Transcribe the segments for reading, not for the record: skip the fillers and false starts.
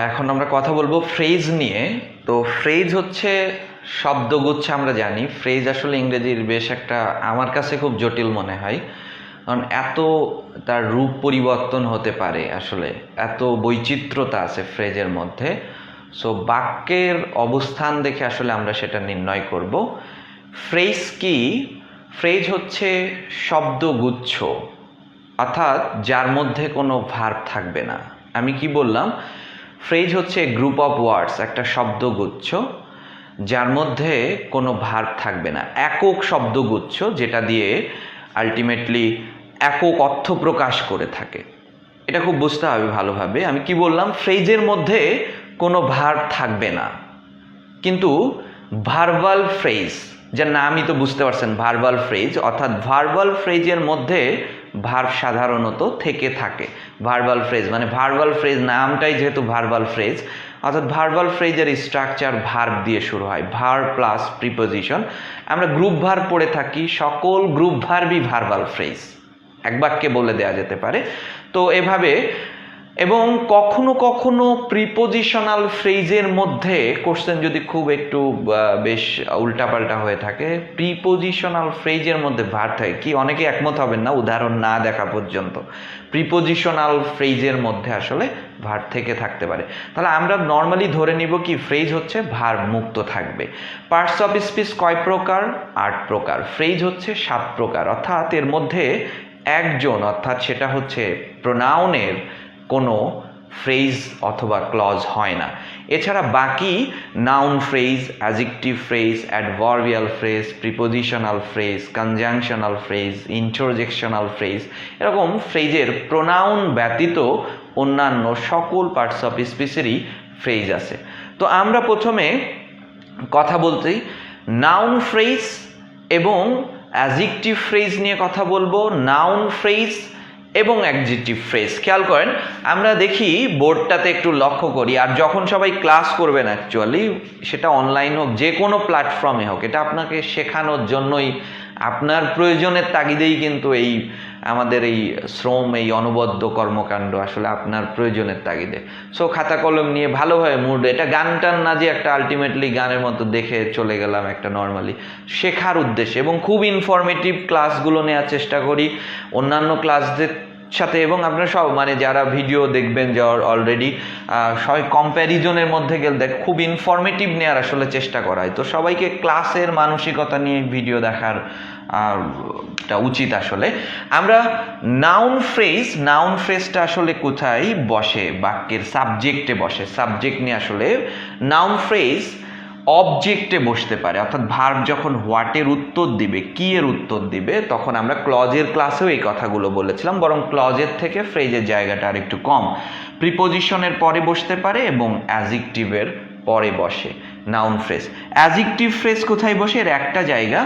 এখন আমরা কথা বলবো ফ্রেজ নিয়ে। তো ফ্রেজ হচ্ছে শব্দগুচ্ছ। আমরা জানি ফ্রেজ আসলে ইংরেজির বেশ একটা, আমার কাছে খুব জটিল মনে হয়, কারণ এত তার রূপ পরিবর্তন হতে পারে, আসলে এত বৈচিত্র্যতা আছে ফ্রেজের মধ্যে। সো বাক্যের অবস্থান দেখে আসলে আমরা সেটা নির্ণয় করব। ফ্রেজ কি? ফ্রেজ হচ্ছে শব্দগুচ্ছ, অর্থাৎ যার মধ্যে কোনো ভার্ব থাকবে না। আমি কি বললাম? ফ্রেজ হচ্ছে গ্রুপ অফ ওয়ার্ডস, একটা শব্দগুচ্ছ যার মধ্যে কোনো ভার্ব থাকবে না, একক শব্দগুচ্ছ যেটা দিয়ে আলটিমেটলি একক অর্থ প্রকাশ করে থাকে। এটা খুব বুঝতে হবে ভালোভাবে। আমি কি বললাম? ফ্রেজের মধ্যে কোনো ভার্ব থাকবে না, কিন্তু ভার্বাল ফ্রেজ, যার নামই তো বুঝতে পারছেন, ভার্বাল ফ্রেজ, অর্থাৎ ভার্বাল ফ্রেজের মধ্যে ভার্ব সাধারণত থেকে থাকে। ভার্বাল ফ্রেজ মানে ভার্বাল ফ্রেজ নামটাই যেহেতু ভার্বাল ফ্রেজ, অর্থাৎ ভার্বাল ফ্রেজের স্ট্রাকচার ভার্ব দিয়ে শুরু হয়, ভার্ব প্লাস প্রিপোজিশন। আমরা গ্রুপ ভার্ব পড়ে থাকি, সকল গ্রুপ ভার্বই ভার্বাল ফ্রেজ, এক বাক্যে বলে দেওয়া যেতে পারে। তো এভাবে, এবং কখনো কখনো প্রিপোজিশনাল ফ্রেজের মধ্যে কোশ্চেন যদি খুব একটু বেশ উল্টাপাল্টা হয়ে থাকে, প্রিপোজিশনাল ফ্রেজের মধ্যে ভার্ব থাকে কি? অনেকে একমত হবেন না উদাহরণ না দেখা পর্যন্ত। প্রিপোজিশনাল ফ্রেজের মধ্যে আসলে ভার্ব থেকে থাকতে পারে। তাহলে আমরা নর্মালি ধরে নিব কি ফ্রেজ হচ্ছে ভার্ব মুক্ত থাকবে। পার্টস অফ স্পিচ কয় প্রকার? 8 প্রকার। ফ্রেজ হচ্ছে 7 প্রকার, অর্থাৎ এর মধ্যে একজন, অর্থাৎ সেটা হচ্ছে প্রোনাউনের কোনো ফ্রেজ অথবা ক্লজ হয় না। এছাড়া বাকি noun phrase, adjective phrase, adverbial phrase, prepositional phrase, conjunctional phrase, interjectional phrase, এরকম ফ্রেজের প্রোনাউন ব্যতীত অন্যান্য সকল পার্টস অফ স্পিচেরই ফ্রেজ আছে। তো আমরা প্রথমে কথা বলতেই নাউন ফ্রেজ এবং অ্যাডজেক্টিভ ফ্রেজ নিয়ে কথা বলবো। নাউন ফ্রেজ এবং অ্যাডজেক্টিভ ফ্রেজ, খেয়াল করেন, আমরা দেখি বোর্ডটাতে একটু লক্ষ্য করি, আর যখন সবাই ক্লাস করবেন অ্যাকচুয়ালি সেটা অনলাইন হোক, যে কোনো প্ল্যাটফর্মে হোক, এটা আপনাকে শেখানোর জন্যই, আপনার প্রয়োজনের তাগিদেই কিন্তু এই আমাদের এই শ্রম, এই অনবদ্য কর্মকাণ্ড আসলে আপনার প্রয়োজনের তাগিদে। সো খাতা কলম নিয়ে ভালোভাবে মুড, এটা গান টান না যে একটা আলটিমেটলি গানের মতো দেখে চলে গেলাম, একটা নর্মালি শেখার উদ্দেশ্যে এবং খুব ইনফরমেটিভ ক্লাসগুলো নেওয়ার চেষ্টা করি অন্যান্য ক্লাসদের সাথে। এবং আপনারা সব মানে যারা ভিডিও দেখবেন, যা অলরেডি সবাই কম্প্যারিজনের মধ্যে গেলে দেখ খুব ইনফরমেটিভ নেওয়ার আসলে চেষ্টা করা হয়। তো সবাইকে ক্লাসের মানসিকতা নিয়ে ভিডিও দেখার উচিত। আসলে আমরা নাউন ফ্রেজটা আসলে কোথায় বসে? বাক্যের সাবজেক্টে বসে। সাবজেক্ট নিয়ে আসলে নাউন ফ্রেজ অবজেক্টে বসতে পারে, অর্থাৎ ভার্ব যখন হোয়াটের উত্তর দিবে, কি এর উত্তর দিবে, তখন আমরা ক্লজের ক্লাসেও এই কথাগুলো বলেছিলাম, বরং ক্লজের থেকে ফ্রেজের জায়গাটা আর একটু কম। প্রিপোজিশনের পরে বসতে পারে এবং অ্যাডজেক্টিভের পরে বসে নাউন ফ্রেজ। অ্যাডজেক্টিভ ফ্রেজ কোথায় বসে? এর একটা জায়গা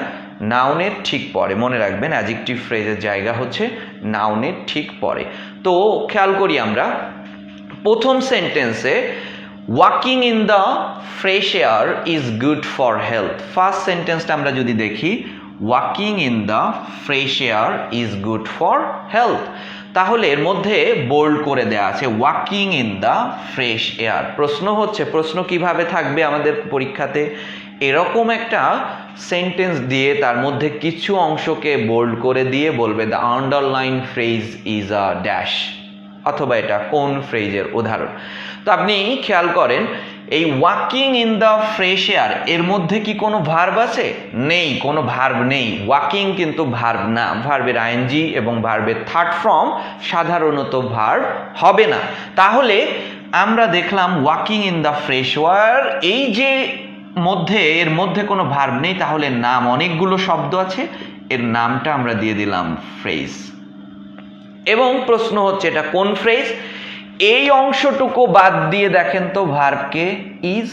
নাউনের ঠিক পরে, মনে রাখবেন অ্যাডজেক্টিভ ফ্রেজের জায়গা হচ্ছে নাউনের ঠিক পরে। তো খেয়াল করি আমরা প্রথম সেন্টেন্সে walking in the fresh air is good for health. First সেন্টেন্সটা আমরা যদি দেখি, walking in the fresh air is good for health, তাহলে এর মধ্যে বোল্ড করে দেওয়া আছে walking in the fresh air. প্রশ্ন হচ্ছে, প্রশ্ন কিভাবে থাকবে আমাদের পরীক্ষাতে? এরকম একটা সেন্টেন্স দিয়ে তার মধ্যে কিছু অংশকে বোল্ড করে দিয়ে বলবে the underline phrase is a dash, অথবা এটা কোন ফ্রেজের উদাহরণ। তো আপনি খেয়াল করেন এই walking in the fresh air এর মধ্যে কি কোনো ভার্ব আছে? নেই, কোনো ভার্ব নেই। ওয়াকিং কিন্তু ভার্ব না, ভার্বের আইএনজি এবং ভার্বের থার্ড ফর্ম সাধারণত ভার্ব হবে না। তাহলে আমরা দেখলাম walking in the fresh air, এই যে মধ্যে, এর মধ্যে কোনো ভার্ব নেই, তাহলে নাম, অনেকগুলো শব্দ আছে, এর নামটা আমরা দিয়ে দিলাম ফ্রেজ। এবং প্রশ্ন হচ্ছে এটা কোন ফ্রেজ? এই অংশটুকু বাদ দিয়ে দেখেন তো ভার্বকে, ইজ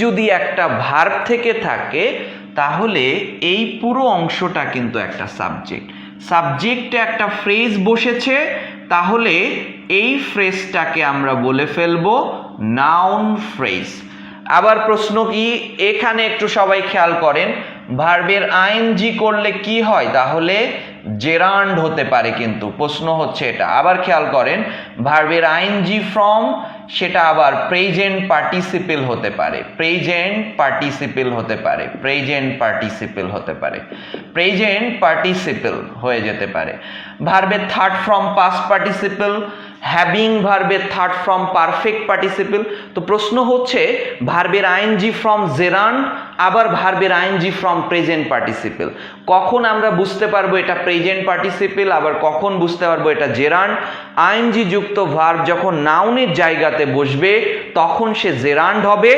যদি একটা ভার্ব থেকে থাকে তাহলে এই পুরো অংশটা কিন্তু একটা সাবজেক্টে একটা ফ্রেজ বসেছে, তাহলে এই ফ্রেজটাকে আমরা বলে ফেলবো নাউন ফ্রেজ। আবার প্রশ্ন কি? এখানে একটু সবাই খেয়াল করেন, ভার্বের আইএনজি করলে কি হয়? তাহলে জেরান্ড হতে পারে, কিন্তু প্রশ্ন হচ্ছে এটা। আবার খেয়াল করেন, ভার্বের আইএনজি ফর্ম সেটা আবার প্রেজেন্ট পার্টিসিপেল হতে পারে, প্রেজেন্ট পার্টিসিপেল হতে পারে, প্রেজেন্ট পার্টিসিপেল হতে পারে, প্রেজেন্ট পার্টিসিপেল হয়ে যেতে পারে। ভার্বের third form past participle, having ভার্বের থার্ড ফর্ম পারফেক্ট পার্টিসিপেল। তো প্রশ্ন হচ্ছে ভার্বের আইএনজি ফ্রম জেরান্ড, আবার ভার্বের আইএনজি ফ্রম প্রেজেন্ট পার্টিসিপেল। কখন আমরা বুঝতে পারবো এটা প্রেজেন্ট পার্টিসিপেল, আবার কখন বুঝতে পারবো এটা জেরান্ড? আইএনজি যুক্ত ভার্ব যখন নাউনের জায়গাতে বসবে তখন সে জেরান্ড হবে।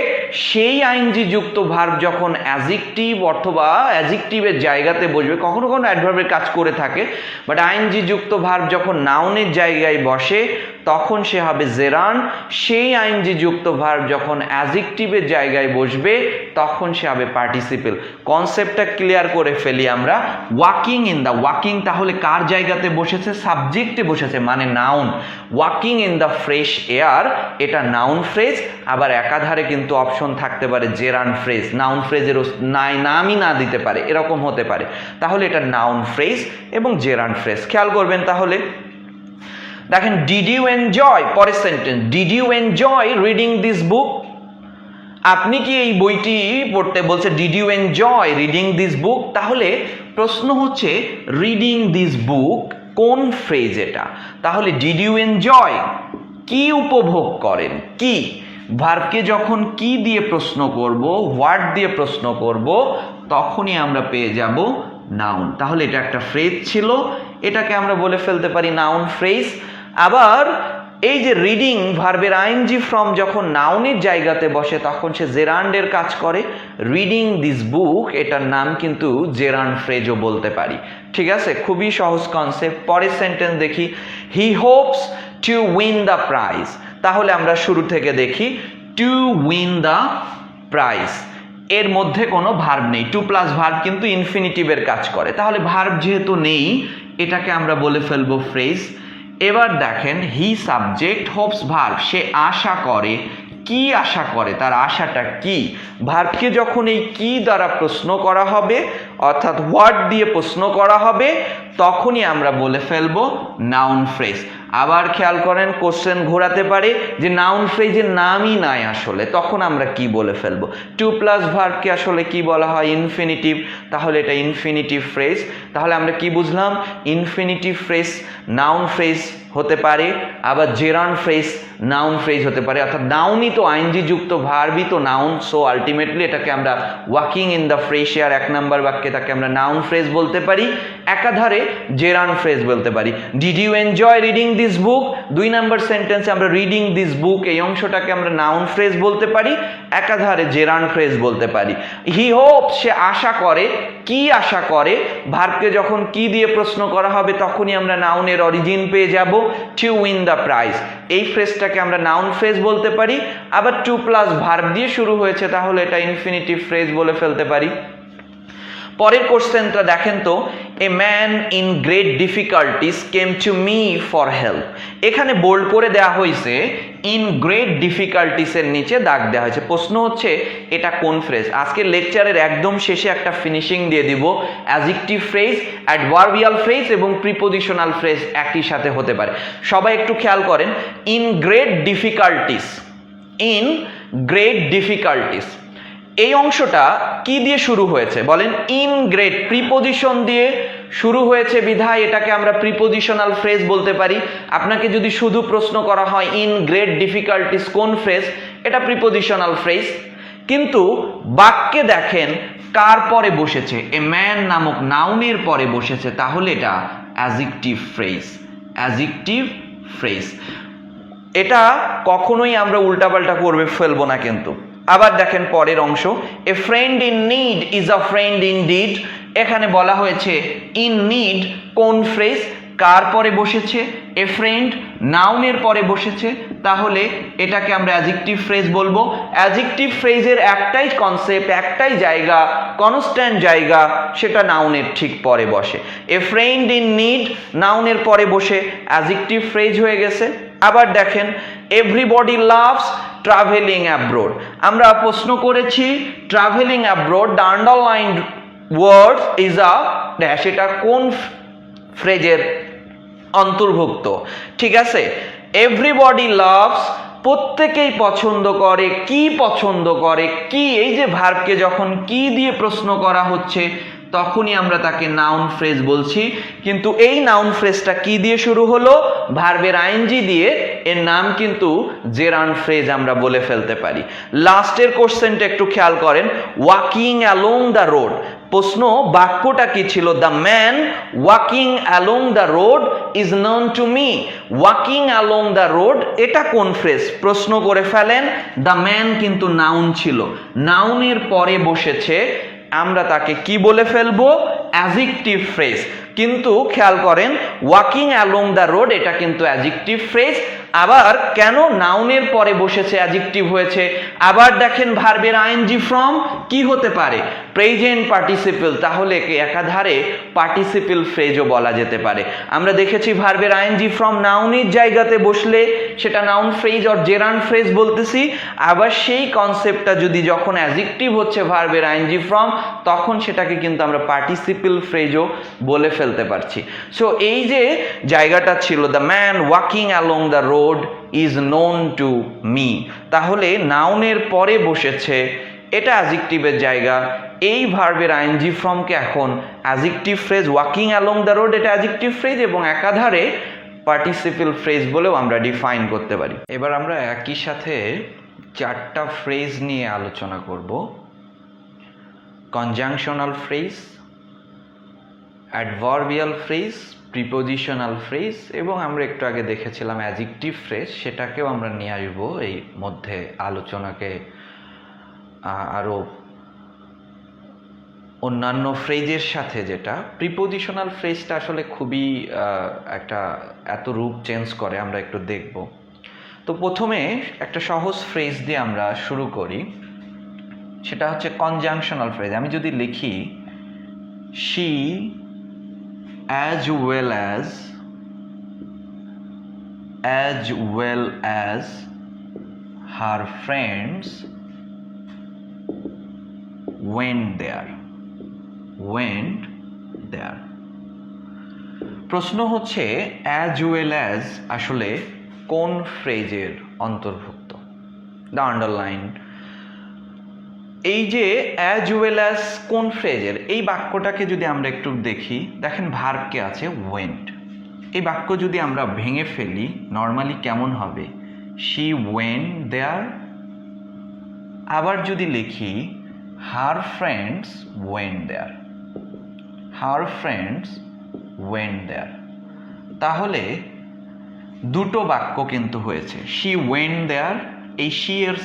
সেই আইএনজি যুক্ত ভার্ব যখন অ্যাজেক্টিভ অথবা অ্যাজেক্টিভের জায়গাতে বসবে, কখনো কখনো অ্যাডভার্বের কাজ করে থাকে, বাট আইএনজি যুক্ত ভার্ব যখন নাউনের জায়গায় বসে তখন সে হবে জেরান্ড। সেই আইএনজি যুক্ত ভার্ব যখন অ্যাজেক্টিভের জায়গায় বসবে তখন সে হবে পার্টিসিপেল। কনসেপ্টটা ক্লিয়ার করে ফেলি আমরা। ওয়াকিং ইন দ্য, ওয়াকিং তাহলে কার জায়গাতে বসেছে? সাবজেক্টে বসেছে, মানে noun. Walking in the fresh air, এটা নাউন ফ্রেজ। আবার একাধারে কিন্তু অপশন থাকতে পারে জেরান্ড ফ্রেজ, নাউন ফ্রেজেরও নামই না দিতে পারে, এরকম হতে পারে। তাহলে এটা নাউন ফ্রেজ এবং জেরান্ড ফ্রেজ। খেয়াল করবেন তাহলে, দেখেন ডিড ইউ এনজয়, পরের sentence, did you enjoy reading this book? আপনি কি এই বইটি পড়তে বলছে, did you enjoy reading this book? তাহলে প্রশ্ন হচ্ছে রিডিং দিস বুক কোন ফ্রেজ এটা? তাহলে ডিড ইউ এনজয় কি উপভোগ করেন, কি ভার্বকে যখন কি দিয়ে প্রশ্ন করব, হোয়াট দিয়ে প্রশ্ন করব, তখনই আমরা পেয়ে যাব নাউন। তাহলে এটা একটা ফ্রেজ ছিল, এটাকে আমরা বলে ফেলতে পারি নাউন ফ্রেজ। আবার এই যে রিডিং ভার্বের আইএনজি ফ্রম যখন নাউনের জায়গাতে বসে তখন সে জেরান্ডের কাজ করে। রিডিং দিস বুক এটার নাম কিন্তু জেরান্ড ফ্রেজও বলতে পারি। ঠিক আছে, খুবই সহজ কনসেপ্ট। পরের সেন্টেন্স দেখি, he hopes to win the prize. তাহলে আমরা শুরু থেকে দেখি, টু উইন দ্য প্রাইজ, এর মধ্যে কোনো ভার্ব নেই, টু প্লাস ভার্ব কিন্তু ইনফিনিটিভের কাজ করে। তাহলে ভার্ব যেহেতু নেই, এটাকে আমরা বলে ফেলবো ফ্রেজ। এবার দেখেন, হি সাবজেক্ট, হোপস ভার্ব, সে আশা করে। কি আশা করে, তার আশাটা কি? ভার্বকে যখন এই কি দ্বারা প্রশ্ন করা হবে, অর্থাৎ হোয়াট দিয়ে প্রশ্ন করা হবে, তখনই আমরা বলে ফেলবো নাউন ফ্রেজ। আবার খেয়াল করেন, কোশ্চেন ঘোরাতে পারে যে নাউন ফ্রেজের নামই নাই আসলে, তখন আমরা কি বলে ফেলবো? টু প্লাস ভার্বকে আসলে কি বলা হয়? ইনফিনিটিভ। তাহলে এটা ইনফিনিটিভ ফ্রেজ। তাহলে আমরা কি বুঝলাম? ইনফিনিটিভ ফ্রেজ নাউন ফ্রেজ হতে পারে, আবার জেরান্ড ফ্রেজ নাউন ফ্রেজ হতে পারে। অর্থাৎ নাউনই তো আইএনজি যুক্ত, ভার্বই তো নাউন। সো আলটিমেটলি এটাকে আমরা walking in the fresh air, এক নাম্বার বাক্যে তাকে আমরা নাউন ফ্রেজ বলতে পারি, একাধারে জেরান্ড ফ্রেজ বলতে পারি। Did you enjoy reading this book, দুই নাম্বার সেন্টেন্সে আমরা রিডিং দিস বুক এই অংশটাকে আমরা নাউন ফ্রেজ বলতে পারি, একাধারে জেরান্ড ফ্রেজ বলতে পারি। হি হোপস, সে আশা করে। কি আশা করে? ভার্বকে যখন কি দিয়ে প্রশ্ন করা হবে তখনই আমরা নাউনের অরিজিন পেয়ে যাব, টু উইন দ্য প্রাইজ। এই ফ্রেজটাকে আমরা নাউন ফ্রেজ বলতে পারি। আবার টু প্লাস ভার্ব দিয়ে শুরু হয়েছে, তাহলে এটা ইনফিনিটিভ ফ্রেজ বলে ফেলতে পারি। পরের কোশ্চেনটা দেখেন তো, a man in great difficulties came to me for help. এখানে বোল্ড করে দেওয়া হয়েছে, ইন গ্রেট ডিফিকাল্টিসের নিচে দাগ দেওয়া হয়েছে। প্রশ্ন হচ্ছে এটা কোন ফ্রেজ? আজকের লেকচারের একদম শেষে একটা ফিনিশিং দিয়ে দিব। অ্যাডজেক্টিভ ফ্রেজ, অ্যাডভার্বিয়াল ফ্রেজ এবং প্রিপোজিশনাল ফ্রেজ একই সাথে হতে পারে। সবাই একটু খেয়াল করেন, in great difficulties, in great difficulties এই অংশটা কি দিয়ে শুরু হয়েছে বলেন? ইন গ্রেট, প্রিপোজিশন দিয়ে শুরু হয়েছে বিধায় এটাকে আমরা প্রিপোজিশনাল ফ্রেজ বলতে পারি। আপনাকে যদি শুধু প্রশ্ন করা হয় ইন গ্রেট ডিফিকাল্টিস কোন ফ্রেজ, এটা প্রিপোজিশনাল ফ্রেজ। কিন্তু বাক্যে দেখেন কার পরে বসেছে? এ ম্যান নামক নাউনের পরে বসেছে, তাহলে এটা অ্যাডজেক্টিভ ফ্রেজ, অ্যাডজেক্টিভ ফ্রেজ। এটা কখনোই আমরা উল্টাপাল্টা করবে ফেলবো না কিন্তু। আবার দেখেন পরের অংশ, a friend in need is a friend in deed. এখানে বলা হয়েছে ইন নিড কোন ফ্রেজ, কার পরে বসেছে? এ ফ্রেন্ড নাউনের পরে বসেছে, তাহলে এটাকে আমরা অ্যাডজেক্টিভ ফ্রেজ বলবো। অ্যাডজেক্টিভ ফ্রেজের একটাই কনসেপ্ট, একটাই জায়গা, কনস্ট্যান্ট জায়গা, সেটা নাউনের ঠিক পরে বসে। এ ফ্রেন্ড ইন নিড নাউনের পরে বসে অ্যাডজেক্টিভ ফ্রেজ হয়ে গেছে। আবার দেখেন, এভরিবডি লাভস ট্রাভেলিং অ্যাব্রোড। আমরা প্রশ্ন করেছি travelling abroad, the underlined word is a dash, এটা কোন ফ্রেজের অন্তর্ভুক্ত? ঠিক আছে, এভরিবডি লাভস প্রত্যেকেই পছন্দ করে, কি পছন্দ করে, কি, এই যে ভার্বকে যখন কি দিয়ে প্রশ্ন করা হচ্ছে তখনই আমরা তাকে নাউন ফ্রেজ বলছি। কিন্তু এই নাউন ফ্রেজটা কি দিয়ে শুরু হলো? ভার্বের আইএনজি দিয়ে। এর নাম কিন্তু জেরান্ড ফ্রেজ আমরা বলে ফেলতে পারি। লাস্টের কোশ্চেনটা একটু খেয়াল করেন, ওয়াকিং অ্যালং দ্য রোড। প্রশ্ন বাক্যটা কি ছিল? The man walking along the road is known to me. Walking along the road এটা কোন ফ্রেজ? প্রশ্ন করে ফেলেন। দ্য ম্যান কিন্তু নাউন ছিল, নাউনের পরে বসেছে, আমরা তাকে কি বলে ফেলবো? Adjective phrase. কিন্তু খেয়াল করেন, ওয়াকিং অ্যালং দ্য রোড এটা কিন্তু অ্যাডজেক্টিভ ফ্রেজ। আবার কেন নাউনের পরে বসেছে অ্যাডজেক্টিভ হয়েছে? আবার দেখেন ভার্বের আইএনজি ফর্ম কি হতে পারে? Present participle. তাহলে একাধারে পার্টিসিপল ফ্রেজও বলা যেতে পারে। আমরা দেখেছি ভার্বের আইএনজি ফর্ম নাউনের জায়গাতে বসলে সেটা noun phrase or gerund phrase বলতেছি। আবার সেই কনসেপ্টটা যদি যখন অ্যাডজেক্টিভ হচ্ছে ভার্বের আইএনজি ফর্ম, তখন সেটাকে কিন্তু আমরা পার্টিসিপল ফ্রেজও বলে ফেলতে পারছি। সো এই যে জায়গাটা ছিল, the man walking along the road is known to me, তাহলে নাউনের পরে বসেছে, এটা অ্যাডজেক্টিভের জায়গা। এই ভার্বের আইএনজি ফর্মকে এখন adjective phrase, walking along the road এটা অ্যাডজেক্টিভ ফ্রেজ এবং একাধারে পার্টিসিপল ফ্রেজ বলেও আমরা ডিফাইন করতে পারি। এবার আমরা একই সাথে চারটা ফ্রেজ নিয়ে আলোচনা করব। Conjunctional phrase, adverbial phrase, prepositional phrase এবং আমরা একটু আগে দেখেছিলাম অ্যাডজেক্টিভ ফ্রেজ, সেটাকেও আমরা নিয়ে আসবো এই মধ্যে আলোচনাকে আরও অন্যান্য ফ্রেজের সাথে। যেটা প্রিপোজিশনাল ফ্রেজটা আসলে খুবই একটা এত রূপ চেঞ্জ করে, আমরা একটু দেখব। তো প্রথমে একটা সহজ ফ্রেজ দিয়ে আমরা শুরু করি, সেটা হচ্ছে কনজাংশনাল ফ্রেজ। আমি যদি লিখি she as well as her friends went there. প্রশ্ন হচ্ছে as well as আসলে কোন ফ্রেজের অন্তর্ভুক্ত? The underline. এই যে as well as কোন ফ্রেজের, এই বাক্যটাকে যদি আমরা একটু দেখি, দেখেন ভার্বকে আছে went। এই বাক্য যদি আমরা ভেঙে ফেলি নর্মালি কেমন হবে? she went there। আবার যদি লিখি her friends went there, তাহলে দুটো বাক্য কিন্তু হয়েছে। she went there, এই she এর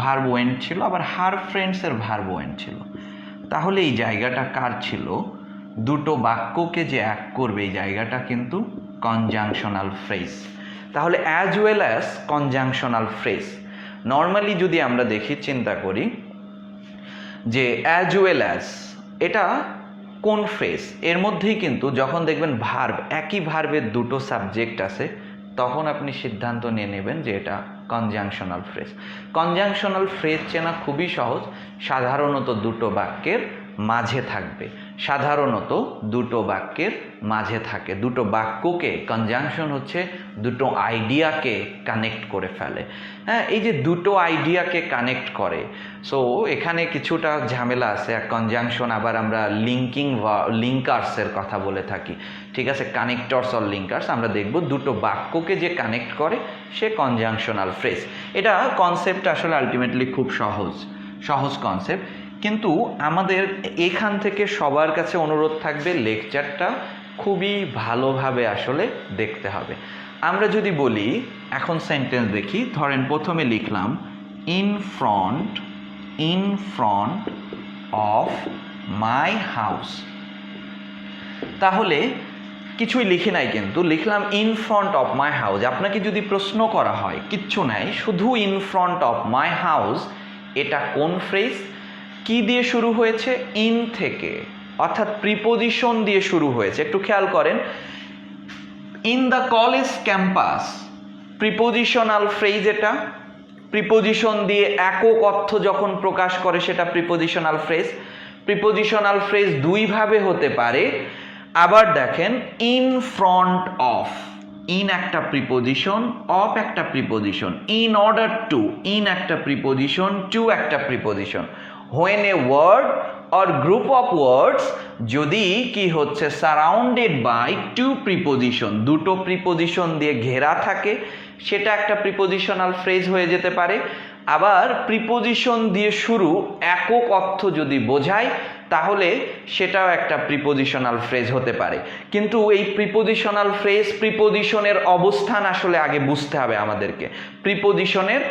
ভার্ব went ছিল, আবার her friends এর ভার্ব went ছিল। তাহলে এই জায়গাটা কার ছিল? দুটো বাক্যকে যে এক করবে এই জায়গাটা কিন্তু কনজাংশনাল ফ্রেজ। তাহলে as well as conjunctional phrase. Normally যদি আমরা দেখি, চিন্তা করি যে as well as এটা কোন ফ্রেজ, এর মধ্যেই কিন্তু যখন দেখবেন ভার্ব, একই ভার্বের দুটো সাবজেক্ট আছে, তখন আপনি সিদ্ধান্ত নিয়ে নেবেন যে এটা কনজাংশনাল ফ্রেজ। কনজাংশনাল ফ্রেজ চেনা খুবই সহজ, সাধারণত দুটো বাক্যের মাঝে থাকবে, সাধারণত দুটো বাক্যের মাঝে থাকে। দুটো বাক্যকে, কনজাংশন হচ্ছে দুটো আইডিয়াকে কানেক্ট করে ফেলে। হ্যাঁ, এই যে দুটো আইডিয়াকে কানেক্ট করে, সো এখানে কিছুটা ঝামেলা আছে। কনজাংশন আবার আমরা লিঙ্কার্সের কথা বলে থাকি, ঠিক আছে, কানেক্টরস অর লিঙ্কার্স। আমরা দেখব দুটো বাক্যকে যে কানেক্ট করে সে কনজাংশনাল ফ্রেজ। এটা কনসেপ্ট আসলে আলটিমেটলি খুব সহজ কনসেপ্ট, কিন্তু আমাদের এখান থেকে সবার কাছে অনুরোধ থাকবে লেকচারটা খুবই ভালোভাবে আসলে দেখতে হবে। আমরা যদি বলি, এখন সেন্টেন্স দেখি, ধরেন প্রথমে লিখলাম in front of my house. তাহলে কিছুই লিখি নাই, কিন্তু লিখলাম in front of my house. আপনাকে যদি প্রশ্ন করা হয়, কিচ্ছু নাই, শুধু in front of my house, এটা কোন ফ্রেজ? কি দিয়ে শুরু হয়েছে? ইন থেকে, অর্থাৎ প্রিপোজিশন দিয়ে শুরু হয়েছে। একটু খেয়াল করেন, in the college campus, prepositional phrase. এটা প্রিপোজিশন দিয়ে একক অর্থ যখন প্রকাশ করে সেটা প্রিপোজিশনাল ফ্রেজ। প্রিপোজিশনাল ফ্রেজ দুইভাবে হতে পারে। আবার দেখেন ইন ফ্রন্ট অফ, ইন একটা প্রিপোজিশন, অফ একটা preposition, in order to, in একটা প্রিপোজিশন, টু একটা preposition. When a word or group of words, যদি কি হচ্ছে সারাউন্ডেড বাই টু প্রিপোজিশন, দুটো প্রিপোজিশন দিয়ে ঘেরা থাকে, সেটা একটা প্রিপোজিশনাল ফ্রেজ হয়ে যেতে পারে। আবার প্রিপোজিশন দিয়ে শুরু একক অর্থ যদি বোঝায় তাহলে সেটাও একটা প্রিপোজিশনাল ফ্রেজ হতে পারে। কিন্তু এই প্রিপোজিশনাল ফ্রেজ, প্রিপোজিশনের অবস্থান আসলে আগে বুঝতে হবে আমাদেরকে, প্রিপোজিশনের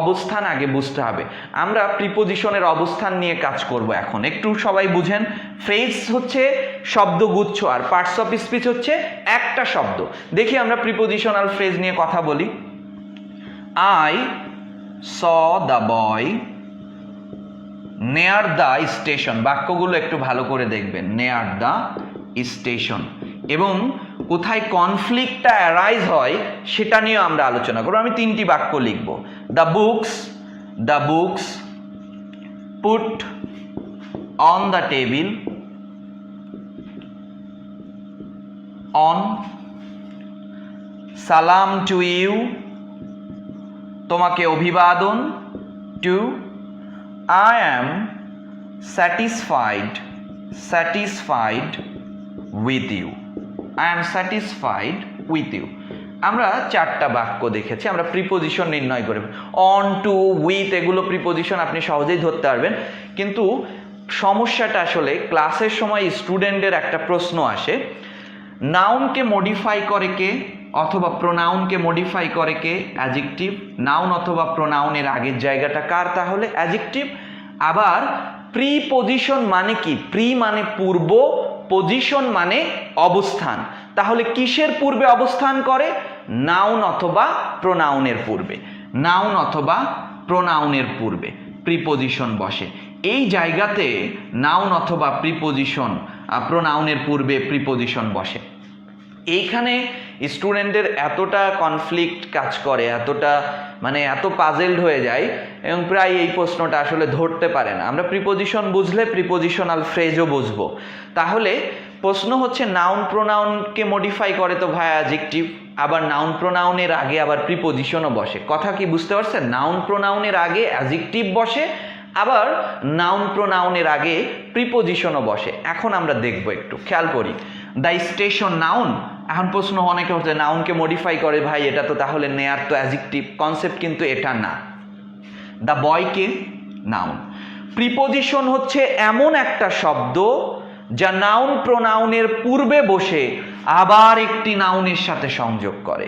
অবস্থান আগে বুঝতে হবে। আমরা প্রিপোজিশনের অবস্থান নিয়ে কাজ করব এখন। একটু সবাই বুঝেন, ফ্রেজ হচ্ছে শব্দগুচ্ছ আর পার্টস অফ স্পিচ হচ্ছে একটা শব্দ। দেখি আমরা প্রিপোজিশনাল ফ্রেজ নিয়ে কথা বলি। I saw the boy near the station, বাক্যগুলো একটু ভালো করে দেখবেন, near the station, এবং কোথায় কনফ্লিক্টটা অ্যারাইজ হয় সেটা নিয়ে আমরা আলোচনা করব। আমি তিনটি বাক্য লিখব। the books put on the table, on, salam to you, তোমাকে অভিবাদন, to, I am satisfied with you, I am satisfied with you. আমরা চারটা বাক্য দেখেছি, আমরা প্রিপোজিশন নির্ণয় করে, অন, টু, উইথ এগুলো প্রিপোজিশন আপনি সহজেই ধরতে পারবেন। কিন্তু সমস্যাটা আসলে ক্লাসের সময় স্টুডেন্টের একটা প্রশ্ন আসে, নাউনকে মডিফাই করে কে, অথবা প্রোনাউনকে মডিফাই করে কে, অ্যাডজেক্টিভ। নাউন অথবা প্রোনাউনের আগের জায়গাটা কার, তাহলে অ্যাডজেক্টিভ। আবার প্রিপোজিশন মানে কি, প্রি মানে পূর্ব, পজিশন মানে অবস্থান। তাহলে কিসের পূর্বে অবস্থান করে, নাউন অথবা প্রোনাউনের পূর্বে, নাউন অথবা প্রোনাউনের পূর্বে প্রিপোজিশন বসে। এই জায়গাতে নাউন অথবা প্রিপোজিশন, প্রোনাউনের পূর্বে প্রিপোজিশন বসে। এইখানে স্টুডেন্টের এতটা কনফ্লিক্ট কাজ করে, এতটা মানে এত পাজেলড হয়ে যায়, এবং প্রায় এই প্রশ্নটা আসলে ধরতে পারে না। আমরা প্রিপোজিশন বুঝলে প্রিপোজিশনাল ফ্রেজও বুঝবো। তাহলে প্রশ্ন হচ্ছে নাউন প্রোনাউনকে মডিফাই করে তো ভাই অ্যাডজেক্টিভ, আবার নাউন প্রোনাউনের আগে আবার প্রিপোজিশনও বসে। কথা কি বুঝতে পারছেন? নাউন প্রোনাউনের আগে অ্যাডজেক্টিভ বসে, আবার নাউন প্রোনাউনের আগে প্রিপোজিশনও বসে। এখন আমরা দেখব, একটু খেয়াল করি। দ্য স্টেশন নাউন, এখন প্রশ্ন অনেকে হচ্ছে নাউনকে মডিফাই করে, ভাই এটা তো তাহলে নেয়ার তো অ্যাডজেক্টিভ, কনসেপ্ট কিন্তু এটা না। দ্য বয়কে নাউন। প্রিপোজিশন হচ্ছে এমন একটা শব্দ যা নাউন প্রোনাউনের পূর্বে বসে আবার একটি নাউনের সাথে সংযোগ করে।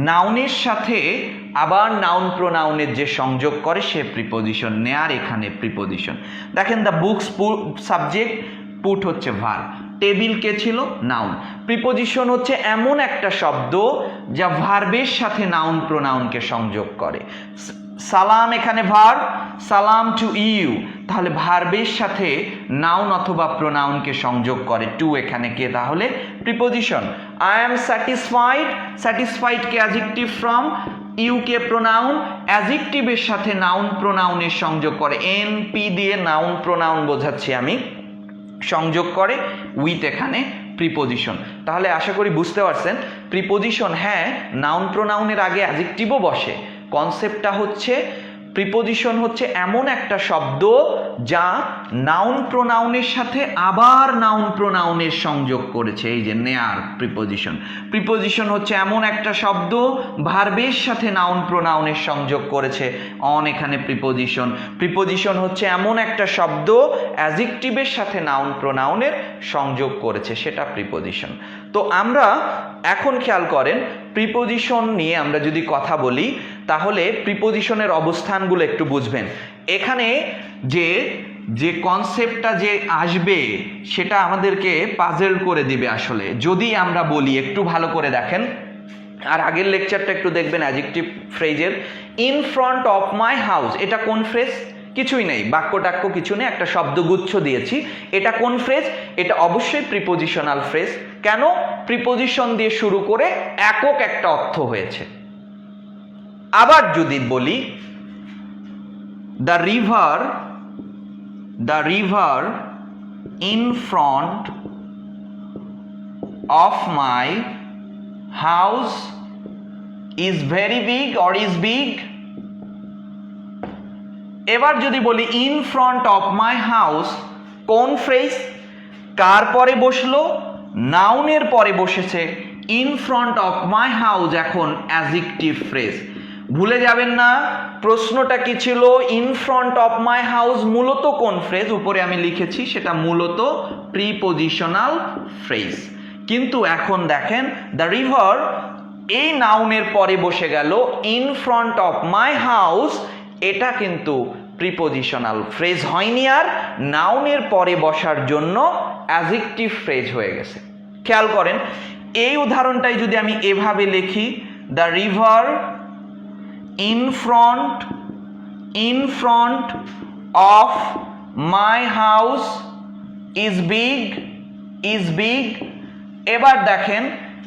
নাউনের সাথে আবার নাউন প্রোনাউনের যে সংযোগ করে সে প্রিপোজিশন। নেয়ার এখানে প্রিপোজিশন। দেখেন, দ্য বুকস সাবজেক্ট, পুট হচ্ছে ভার্ব, টেবিল কে ছিল, নাউন। প্রিপোজিশন হচ্ছে এমন একটা শব্দ যা ভার্বের সাথে নাউন প্রোনাউনকে সংযোগ করে। সালাম এখানে ভার্ব, সালাম টু ইউ, তাহলে ভার্বের সাথে নাউন অথবা প্রোনাউনকে সংযোগ করে। টু এখানে কে, তাহলে preposition. I am satisfied, satisfied কে অ্যাডজেক্টিভ ফ্রম, ইউ কে প্রোনাউন, অ্যাডজেক্টিভের সাথে নাউন প্রোনাউনের সংযোগ করে। এন পি দিয়ে নাউন প্রোনাউন বোঝাচ্ছি আমি, সংযোগ করে। উইথ এখানে প্রিপোজিশন। তাহলে আশা করি বুঝতে পারছেন, প্রিপোজিশন হ্যাঁ নাউন প্রোনাউনের আগে অ্যাডজেক্টিভও বসে। কনসেপ্টটা হচ্ছে প্রিপোজিশন হচ্ছে এমন একটা শব্দ যা নাউন প্রোনাউনের সাথে আবার নাউন প্রোনাউনের সংযোগ করেছে। এই যে নেয়ার প্রিপোজিশন। প্রিপোজিশন হচ্ছে এমন একটা শব্দ ভার্বের সাথে নাউন প্রোনাউনের সংযোগ করেছে। অন এখানে প্রিপোজিশন। প্রিপোজিশন হচ্ছে এমন একটা শব্দ অ্যাডজেক্টিভের সাথে নাউন প্রোনাউনের সংযোগ করেছে, সেটা প্রিপোজিশন। তো আমরা এখন খেয়াল করেন, প্রিপোজিশন নিয়ে আমরা যদি কথা বলি তাহলে প্রিপোজিশনের অবস্থানগুলো একটু বুঝবেন। এখানে যে কনসেপ্টটা যে আসবে সেটা আমাদেরকে পাজেল করে দিবে আসলে, যদি আমরা বলি। একটু ভালো করে দেখেন, আর আগের লেকচারটা একটু দেখবেন অ্যাডজেক্টিভ ফ্রেজের। In front of my house, এটা কোন ফ্রেজ? কিছুই নেই, বাক্য টাক্য কিছু নেই, একটা শব্দগুচ্ছ দিয়েছি। এটা কোন ফ্রেজ? এটা অবশ্যই প্রিপোজিশনাল ফ্রেজ। কেন? প্রিপোজিশন দিয়ে শুরু করে একক একটা অর্থ হয়েছে। আবার যদি বলি the river in front of my house is very big or is big. এবার যদি বলি in front of my house, কোন ফ্রেজ? কার পরে বসলো? নাউনের পরে বসেছে। In front of my house এখন অ্যাডজেক্টিভ ফ্রেজ। ভুলে যাবেন না প্রশ্নটা কি ছিল, in front of my house মূলত কোন ফ্রেজ? উপরে আমি লিখেছি সেটা মূলত প্রিপজিশনাল ফ্রেজ। কিন্তু এখন দেখেন দ্য রিভার এই নাউনের পরে বসে গেল, in front of my house এটা কিন্তু প্রিপজিশনাল ফ্রেজ হয়নি, আর নাউনের পরে বসার জন্য অ্যাডজেক্টিভ ফ্রেজ হয়ে গেছে। খেয়াল করেন এই উদাহরণটাই যদি আমি এভাবে লিখি, the river in front of my house is big. এবার দেখেন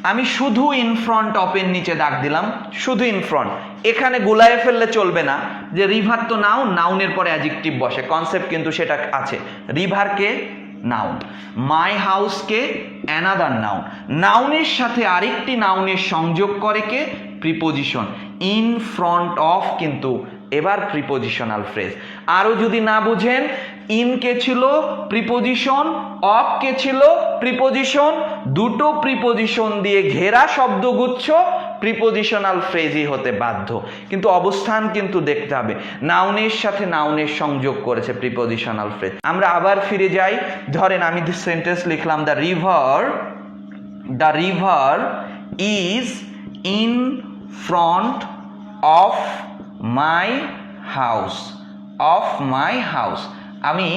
আমি শুধু ইন ফ্রন্ট অফের নিচে দাগ দিলাম, শুধু ইন ফ্রন্ট। এখানে গোলায় ফেললে চলবে না, যে রিভার তো নাউনের পরে অ্যাডজেক্টিভ বসে, কনসেপ্ট কিন্তু সেটা আছে। রিভারকে নাউন, মাই হাউসকে অ্যানাদার নাউন, নাউনের সাথে আরেকটি নাউনের সংযোগ করে কে? প্রিপজিশন। ইন ফ্রন্ট অফ কিন্তু এবার প্রিপজিশনাল ফ্রেজ। আরও যদি না বুঝেন, ইন কে ছিল প্রিপজিশন, অফ কে ছিল প্রিপজিশন, দুটো প্রিপজিশন দিয়ে ঘেরা শব্দগুচ্ছ প্রিপজিশনাল ফ্রেজই হতে বাধ্য। কিন্তু অবস্থান কিন্তু দেখতে হবে, নাউনের সাথে নাউনের সংযোগ করেছে প্রিপজিশনাল ফ্রেজ। আমরা আবার ফিরে যাই, ধরেন আমি সেন্টেন্স লিখলাম, the river is in front of my house. আমি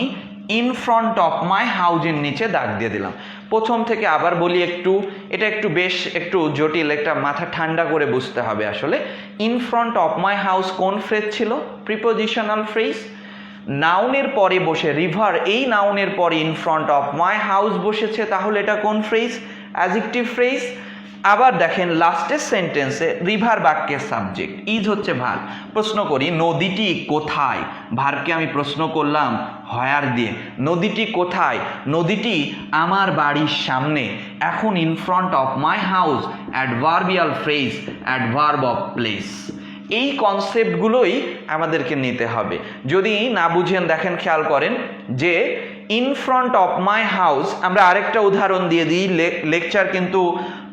ইন ফ্রন্ট অফ মাই হাউসের নিচে দাগ দিয়ে দিলাম। প্রথম থেকে আবার বলি, এটা একটু জটিল, একটা মাথা ঠান্ডা করে বুঝতে হবে। আসলে in front of my house কোন ফ্রেজ ছিল? Prepositional phrase. নাউনের পরে বসে রিভার, এই নাউনের পরে in front of my house বসেছে, তাহলে এটা কোন ফ্রেজ? Adjective phrase. আবার দেখেন লাস্টের সেন্টেন্সে রিভার বাক্যের সাবজেক্ট, ইজ হচ্ছে ভার্ব। প্রশ্ন করি নদীটি কোথায়? ভার্বকে আমি প্রশ্ন করলাম হোয়ার দিয়ে, নদীটি কোথায়? নদীটি আমার বাড়ির সামনে। এখন in front of my house adverbial phrase, adverb of place. এই কনসেপ্টগুলোই আমাদেরকে নিতে হবে। যদি না বুঝেন দেখেন, খেয়াল করেন যে in front of my house, আমরা আরেকটা উদাহরণ দিয়ে দিই, লেকচার কিন্তু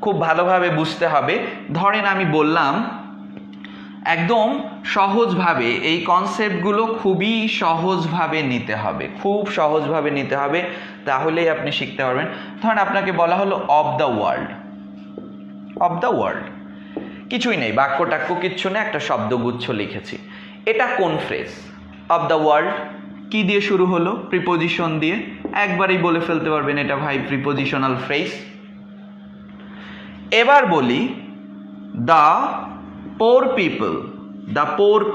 খুব ভালোভাবে বুঝতে হবে। ধরেন আমি বললাম একদম সহজভাবে, এই কনসেপ্টগুলো খুবই সহজভাবে নিতে হবে, খুব সহজভাবে নিতে হবে, তাহলেই আপনি শিখতে পারবেন। ধরেন আপনাকে বলা হলো অফ দ্য ওয়ার্ল্ড, কিছুই নেই, বাক্য টাক্য কিচ্ছু নেই, একটা শব্দগুচ্ছ লিখেছি। এটা কোন ফ্রেজ? অফ দ্য ওয়ার্ল্ড কি দিয়ে শুরু হলো? প্রিপজিশন দিয়ে। একবারেই বলে ফেলতে পারবেন এটা ভাই প্রিপজিশনাল ফ্রেজ। এবার বলি the poor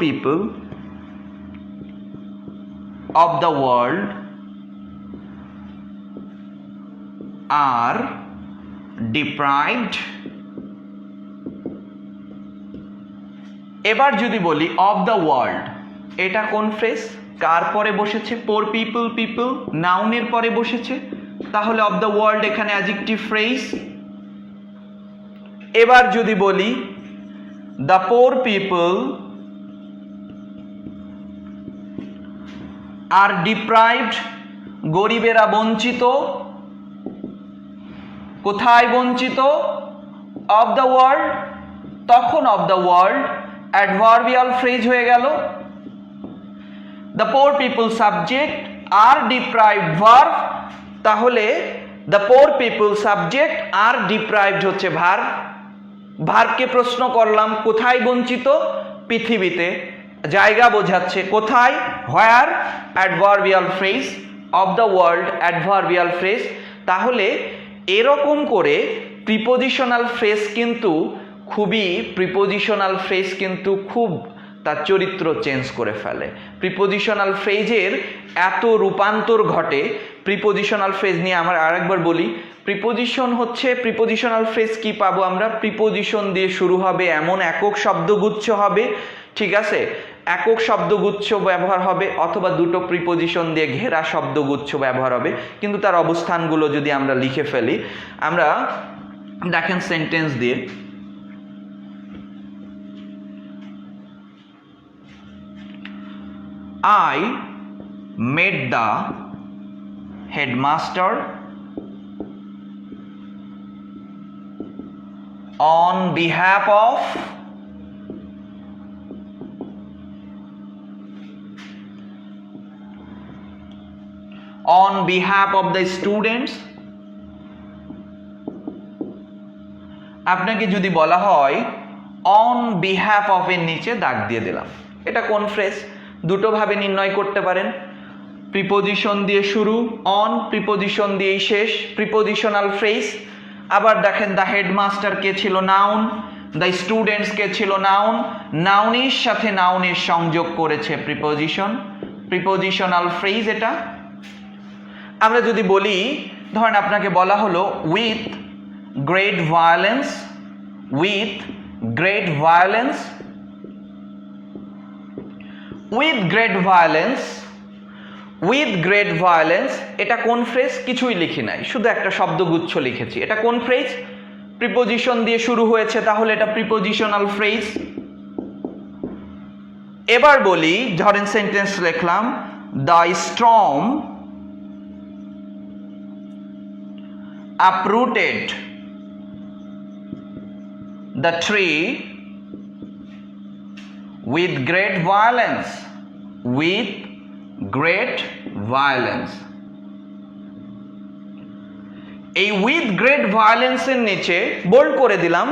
people of the world are deprived. এবার যদি বলি অফ দ্য ওয়ার্ল্ড, এটা কোন ফ্রেজ? কার পরে বসেছে? পোর পিপল, নাউনের পরে বসেছে, তাহলে অফ দ্য ওয়ার্ল্ড এখানে অ্যাডজেক্টিভ ফ্রেজ। এবার যদি বলি the poor people are deprived, গরিবেরা বঞ্চিত। কোথায় বঞ্চিত? Of the world. তখন of the world adverbial phrase হয়ে গেল। দ্য পোর পিপল সাবজেক্ট আর ডিপ্রাইভড ভার্ব, তাহলে দ্য পোর পিপল সাবজেক্ট আর ডিপ্রাইভড হচ্ছে ভার্ব। ভার্বকে প্রশ্ন করলাম কোথায় বঞ্চিত? পৃথিবীতে। জায়গা বোঝাচ্ছে কোথায়? Where, adverbial phrase. Of the world adverbial phrase. তাহলে এরকম করে প্রিপজিশনাল ফ্রেজ কিন্তু খুব তার চরিত্র চেঞ্জ করে ফেলে। প্রিপজিশনাল ফ্রেজের এত রূপান্তর ঘটে। প্রিপজিশনাল ফ্রেজ নিয়ে আমরা আরেকবার বলি, প্রিপজিশনাল ফ্রেজ কি পাবো আমরা? প্রিপজিশন দিয়ে শুরু হবে এমন একক শব্দগুচ্ছ হবে, ঠিক আছে, একক শব্দগুচ্ছ ব্যবহার হবে, অথবা দুটো প্রিপজিশন দিয়ে ঘেরা শব্দগুচ্ছ ব্যবহার হবে। কিন্তু তার অবস্থানগুলো যদি আমরা লিখে ফেলি, আমরা দেখেন সেন্টেন্স দিয়ে I met the headmaster on behalf of the students. আপনাকে যদি বলা হয় অন বিহাফ অফ এর নিচে দাগ দিয়ে দিলাম, এটা কোন ফ্রেজ? দুটো ভাবে নির্ণয় করতে পারেন। প্রিপোজিশন দিয়ে শুরু, অন, প্রিপোজিশন দিয়েই শেষ, প্রিপোজিশনাল ফ্রেজ। আবার দেখেন দ্য হেডমাস্টার কে ছিল নাউন, দ্য স্টুডেন্টস কে ছিল নাউন, নাউনের সাথে নাউনের সংযোগ করেছে প্রিপোজিশন, প্রিপোজিশনাল ফ্রেজ এটা। আমরা যদি বলি, ধরেন আপনাকে বলা হলো with great violence, with great violence, with great violence, with great violence, এটা কোন ফ্রেজ? কিছুই লিখি নাই, শুধু একটা শব্দগুচ্ছ লিখেছি। এটা কোন ফ্রেজ? প্রিপোজিশন দিয়ে শুরু হয়েছে, তাহলে এটা প্রিপোজিশনাল ফ্রেজ। এবার বলি, ধরেন সেন্টেন্স লিখলাম the storm uprooted the tree with great violence, with great violence. এই উইথ গ্রেট ভায়োলেন্স এর নিচে বোল্ড করে দিলাম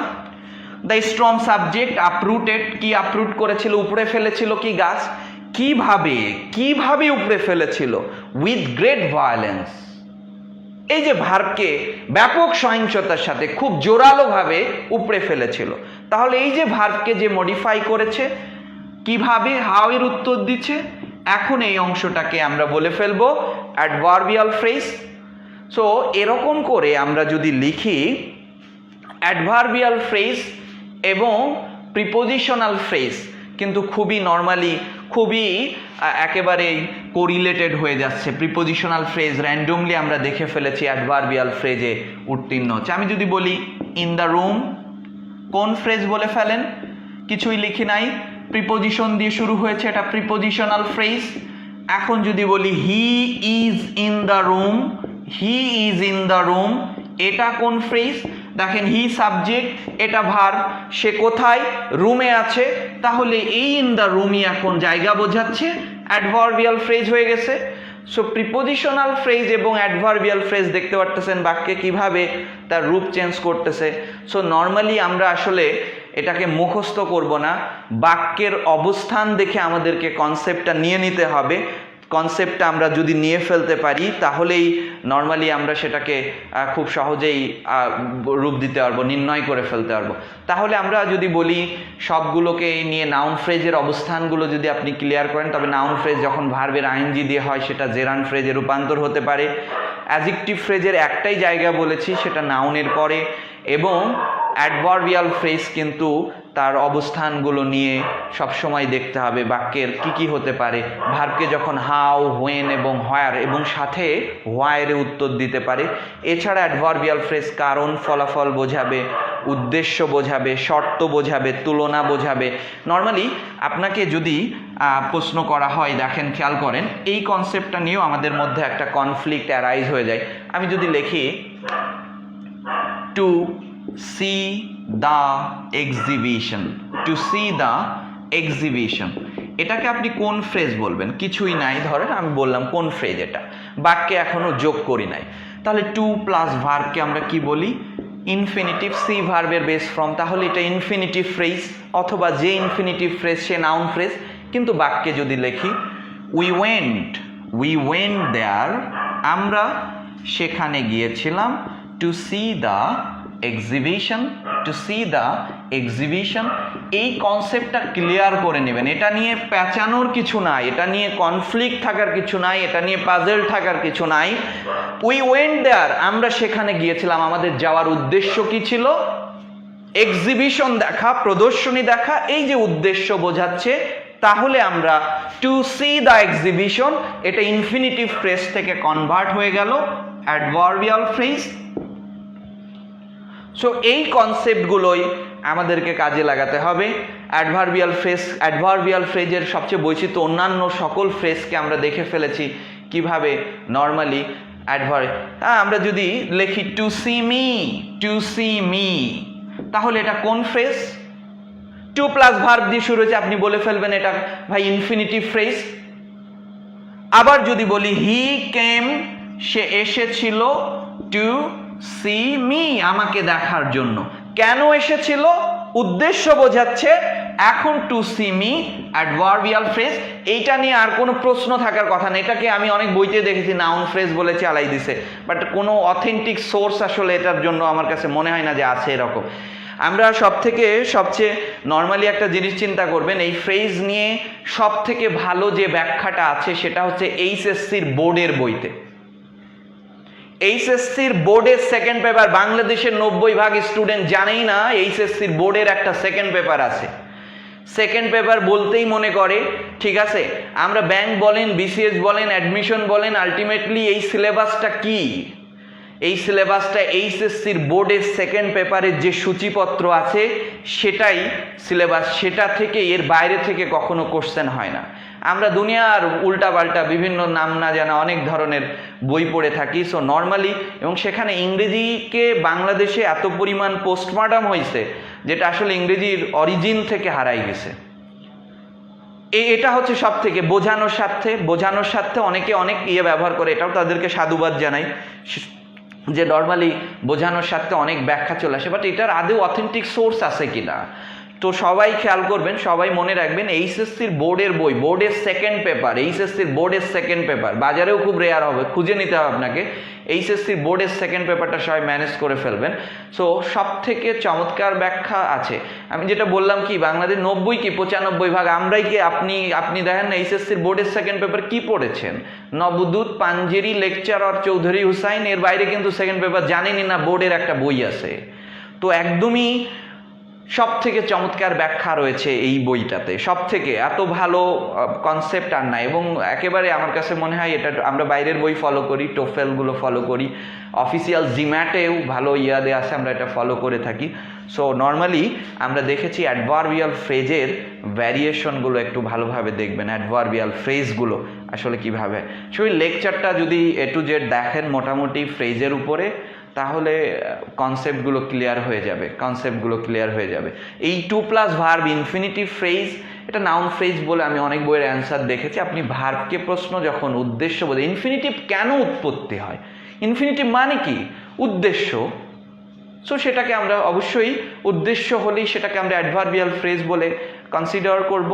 দ্য স্ট্রং সাবজেক্ট, আপরুটেড, কি আপরুট করেছিল? উপরে ফেলেছিল কি গাছ? কিভাবে উপরে ফেলেছিল? With great violence. এই যে ভার্বকে ব্যাপক সহিংসতার সাথে খুব জোরালোভাবে উপড়ে ফেলেছিল, তাহলে এই যে ভার্বকে যে মডিফাই করেছে, কিভাবে, হাউ এর উত্তর দিচ্ছে। এখন এই অংশটাকে আমরা বলে ফেলবো অ্যাডভার্বিয়াল ফ্রেজ। সো এরকম করে আমরা যদি লিখি অ্যাডভার্বিয়াল ফ্রেজ এবং প্রিপোজিশনাল ফ্রেজ, কিন্তু খুবই নর্মালি, খুবই একেবারেই কোরিলেটেড হয়ে যাচ্ছে। প্রিপোজিশনাল ফ্রেজ র্যান্ডমলি আমরা দেখে ফেলেছি অ্যাডভার্বিয়াল ফ্রেজে উত্তীর্ণ হচ্ছে। আমি যদি বলি ইন দ্য রুম, কোন ফ্রেজ বলে ফেলেন? কিছুই লিখি নাই, প্রিপোজিশন দিয়ে শুরু হয়েছে, এটা প্রিপোজিশনাল ফ্রেজ। এখন যদি বলি he is in the room, he is in the room, এটা কোন ফ্রেজ? দেখেন হি সাবজেক্ট, এটা ভার্ব, সে কোথায়? রুমে আছে, তাহলে এই ইন দ্য রুমই এখন জায়গা বোঝাচ্ছে, অ্যাডভার্বিয়াল ফ্রেজ হয়ে গেছে। সো প্রিপোজিশনাল ফ্রেজ এবং অ্যাডভার্বিয়াল ফ্রেজ দেখতে পারতেছেন বাক্যে কিভাবে তার রূপ চেঞ্জ করতেছে। সো নর্মালি আমরা আসলে এটাকে মুখস্থ করব না, বাক্যের অবস্থান দেখে আমাদেরকে কনসেপ্টটা নিয়ে নিতে হবে। কনসেপ্টটা আমরা যদি নিয়ে ফেলতে পারি তাহলেই নর্মালি আমরা সেটাকে খুব সহজেই রূপ দিতে পারবো, নির্ণয় করে ফেলতে পারবো। তাহলে আমরা যদি বলি সবগুলোকে নিয়ে নাউন ফ্রেজের অবস্থানগুলো যদি আপনি ক্লিয়ার করেন, তবে নাউন ফ্রেজ যখন ভার্বের আইএনজি দিয়ে হয় সেটা জেরান্ড ফ্রেজে রূপান্তর হতে পারে। অ্যাডজেক্টিভ ফ্রেজের একটাই জায়গা বলেছি, সেটা নাউনের পরে, এবং অ্যাডভার্বিয়াল ফ্রেজ কিন্তু তার অবস্থানগুলো নিয়ে সবসময় দেখতে হবে বাক্যের কি কি হতে পারে। ভার্বকে যখন হাউ, হোয়েন এবং হোয়ার এবং সাথে হোয়ারে উত্তর দিতে পারে। এছাড়া অ্যাডভার্বিয়াল ফ্রেজ কারণ, ফলাফল বোঝাবে, উদ্দেশ্য বোঝাবে, শর্ত বোঝাবে, তুলনা বোঝাবে। নর্মালি আপনাকে যদি প্রশ্ন করা হয়, দেখেন খেয়াল করেন, এই কনসেপ্টটা নিয়েও আমাদের মধ্যে একটা কনফ্লিক্ট অ্যারাইজ হয়ে যায়। আমি যদি লিখি two see the exhibition, to see the exhibition, এটাকে আপনি কোন ফ্রেজ বলবেন? কিছুই নাই, ধরেন আমি বললাম কোন ফ্রেজ, এটা বাক্যে এখনো যোগ করি নাই। তাহলে টু প্লাস ভার্বকে আমরা কি বলি? ইনফিনিটিভ, সি ভার্বের বেস ফর্ম, তাহলে এটা ইনফিনিটিভ ফ্রেজ, অথবা যে ইনফিনিটিভ ফ্রেজ সে নাউন ফ্রেজ। কিন্তু বাক্যে যদি লিখি we went there, আমরা সেখানে গিয়েছিলাম, to see the exhibition, to see the exhibition, এই কনসেপ্টটা ক্লিয়ার করে নেবেন। এটা নিয়ে পেঁচানোর কিছু নাই, এটা নিয়ে কনফ্লিক্ট থাকার কিছু নাই, এটা নিয়ে পাজল থাকার কিছু নাই। উই ওয়েন্ট দেয়ার, আমরা সেখানে গিয়েছিলাম, আমাদের যাওয়ার উদ্দেশ্য কি ছিল? এক্সিবিশন দেখা, প্রদর্শনী দেখা, এই যে উদ্দেশ্য বোঝাচ্ছে। তাহলে আমরা টু সি দ্য এক্সিবিশন, এটা ইনফিনিটিভ ফ্রেজ থেকে কনভার্ট হয়ে গেল অ্যাডভার্বিয়াল ফ্রেজ। সো এই কনসেপ্টগুলোই আমাদেরকে কাজে লাগাতে হবে। অ্যাডভার্বিয়াল ফ্রেজের সবচেয়ে বৈচিত্র্য অন্যান্য সকল ফ্রেজকে আমরা দেখে ফেলেছি কিভাবে নর্মালি আমরা যদি লিখি টু সি মি তাহলে এটা কোন ফ্রেজ? টু প্লাস ভার্ব দিয়ে শুরু হয়েছে, আপনি বলে ফেলবেন এটা ভাই ইনফিনিটিভ ফ্রেজ। আবার যদি বলি হি কেম, সে এসেছিল টু সি মি, আমাকে দেখার জন্য। কেন এসেছিল? উদ্দেশ্য বোঝাচ্ছে। এখন to see me adverbial phrase, এইটা নিয়ে আর কোনো প্রশ্ন থাকার কথা না। এটাকে আমি অনেক বইতে দেখেছি নাউন ফ্রেজ বলে চালাই দিছে, বাট কোনো অথেন্টিক সোর্স আসলে এটার জন্য আমার কাছে মনে হয় না যে আছে এরকম। আমরা সবচেয়ে নর্মালি একটা জিনিস চিন্তা করবেন, এই ফ্রেজ নিয়ে সব থেকে ভালো যে ব্যাখ্যাটা আছে সেটা হচ্ছে এইচএসসির বোর্ডের বইতে। এইচএসসির বোর্ডের সেকেন্ড পেপার, বাংলাদেশের 90% স্টুডেন্ট জানেই না এইচএসসির বোর্ডের একটা সেকেন্ড পেপার আছে। সেকেন্ড পেপার বলতেই মনে করে ঠিক আছে, আমরা ব্যাংক বলেন, বিসিএস বলেন, অ্যাডমিশন বলেন, আলটিমেটলি এই সিলেবাসটা কি? এই সিলেবাসটা এইচএসসির বোর্ডের সেকেন্ড পেপারের যে সূচিপত্র আছে সেটাই সিলেবাস, সেটা থেকে এর বাইরে থেকে কখনো কোশ্চেন হয় না। আমরা দুনিয়ার উল্টাপাল্টা বিভিন্ন নাম না জানা অনেক ধরনের বই পড়ে থাকি। সো নর্মালি, এবং সেখানে ইংরেজিকে বাংলাদেশে এত পরিমাণ পোস্টমর্টম হয়েছে যেটা আসলে ইংরেজির অরিজিন থেকে হারাই গেছে। এটা হচ্ছে সব থেকে বোঝানোর স্বার্থে অনেকে অনেক ব্যবহার করে, এটাও তাদেরকে সাধুবাদ জানাই যে নর্মালি বোঝানোর স্বার্থে অনেক ব্যাখ্যা চলে আসে, বাট এটার আদৌ অথেন্টিক সোর্স আছে কিনা। তো সবাই খেয়াল করবেন, সবাই মনে রাখবেন, এইচএসসির বোর্ডের বই, বোর্ডের সেকেন্ড পেপার, এইচএসসির বোর্ডের সেকেন্ড পেপার বাজারেও খুব রেয়ার হবে, খুঁজে নিতে হবে আপনাকে। এইচএসসির বোর্ডের সেকেন্ড পেপারটা সবাই ম্যানেজ করে ফেলবেন। সো সব থেকে চমৎকার ব্যাখ্যা আছে। আমি যেটা বললাম কি, বাংলাদেশ 90 কি 95% আমরাই কি আপনি দেখেন না এইচএসসির বোর্ডের সেকেন্ড পেপার কি পড়েছেন? নবদূত, পাঞ্জেরি, লেকচারার চৌধুরী হুসাইন, এর বাইরে কিন্তু সেকেন্ড পেপার জানেনই না বোর্ডের একটা বই আছে। তো একদমই সব থেকে চমৎকার ব্যাখ্যা রয়েছে এই বইটাতে, সব থেকে এত ভালো কনসেপ্ট আর নাই। এবং একেবারে আমার কাছে মনে হয় এটা আমরা বাইরের বই ফলো করি, টোফেলগুলো ফলো করি, অফিসিয়াল জিম্যাটেও ভালো দেওয়া আছে, আমরা এটা ফলো করে থাকি। সো নর্মালি আমরা দেখেছি অ্যাডভার্বিয়াল ফ্রেজের ভ্যারিয়েশনগুলো একটু ভালোভাবে দেখবেন, অ্যাডভার্বিয়াল ফ্রেজগুলো আসলে কীভাবে। সেই লেকচারটা যদি A to Z দেখেন মোটামুটি ফ্রেজের উপরে, তাহলে কনসেপ্টগুলো ক্লিয়ার হয়ে যাবে। এই to plus verb infinitive phrase, এটা নাউন ফ্রেজ বলে আমি অনেক বইয়ের অ্যান্সার দেখেছি। আপনি ভার্বকে প্রশ্ন যখন উদ্দেশ্য বলে, ইনফিনিটিভ কেন উৎপত্তি হয়, ইনফিনিটিভ মানে কি? উদ্দেশ্য। সো সেটাকে আমরা অবশ্যই উদ্দেশ্য হলেই সেটাকে আমরা অ্যাডভার্বিয়াল ফ্রেজ বলে কনসিডার করব।